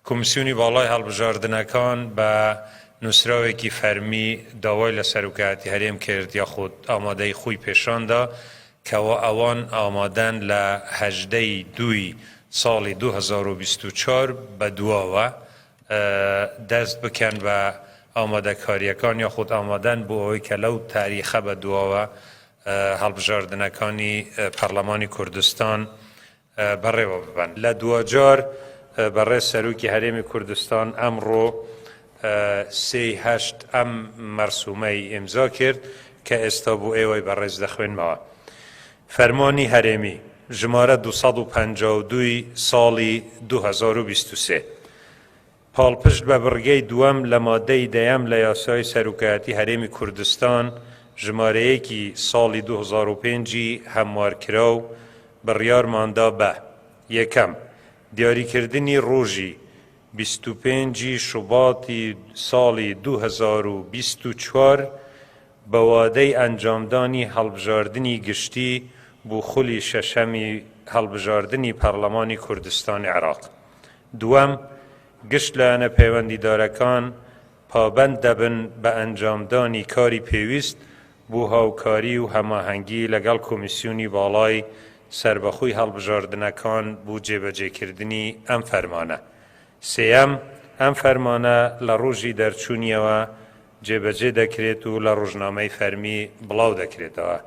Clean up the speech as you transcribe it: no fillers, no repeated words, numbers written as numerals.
کۆمیسیۆنی باڵای هەڵبژاردنەکان بە نووسراوێکی فەرمی داوای لە سەرۆکایەتی هەرێم کرد یاخود ئامادەی خۆی پێشاندا کەەوە ئەوان ئامادەن لە 18 دوی ساڵی 2024 بە دواوە دەست بکەن بە ئامادەکاریەکان یاخود ئامادەن بۆ ئەوەی کە لەو تاریخە بە دواوە هەڵبژاردنەکانی پەرلەمانی کوردستان بەڕێوە ببەن. لە دوجار بەڕێز سەرۆکی هەرێمی کوردستان ئەمڕۆ 3/8 ئەم مەرسومەی ئیمزا کرد کە ئێستا بۆ ئێوەی بەڕێز دەخوێنمەوە. فەرمانی هەرێمی ژمارە 252 ساڵی 2023 پاڵپشت بە بڕگەی دووەم لە مادەی دەیەم لە یاسای سەرۆکایەتی هەرێمی کوردستان ژمارەیەکی ساڵی 2005 هەموارکرا و بڕیارماندا بە: یەکەم، دیاریکردنی ڕۆژی 25 شوباتی ساڵی 2024 بە وادەی ئەنجامدانی هەڵبژاردنی گشتی بۆ خولی شەشەمی هەڵبژاردنی پەرلەمانی کوردستانی عێراق. دووەم، گشت لایەنە پەیوەندیدارەکان پابەند دەبن بە ئەنجامدانی کاری پێویست بۆ هاوکاری و هەماهەنگی لەگەڵ کۆمیسیۆنی باڵای سربەخۆی هەڵبژاردنەکان بۆ جێبەجێکردنی ئەم فەرمانە. سێەم، ئەم فەرمانە لە ڕۆژی دەرچوونیەوە جێبەجێ دەکرێت و لە ڕۆژنامەی فەرمی بڵاو دەکرێتەوە.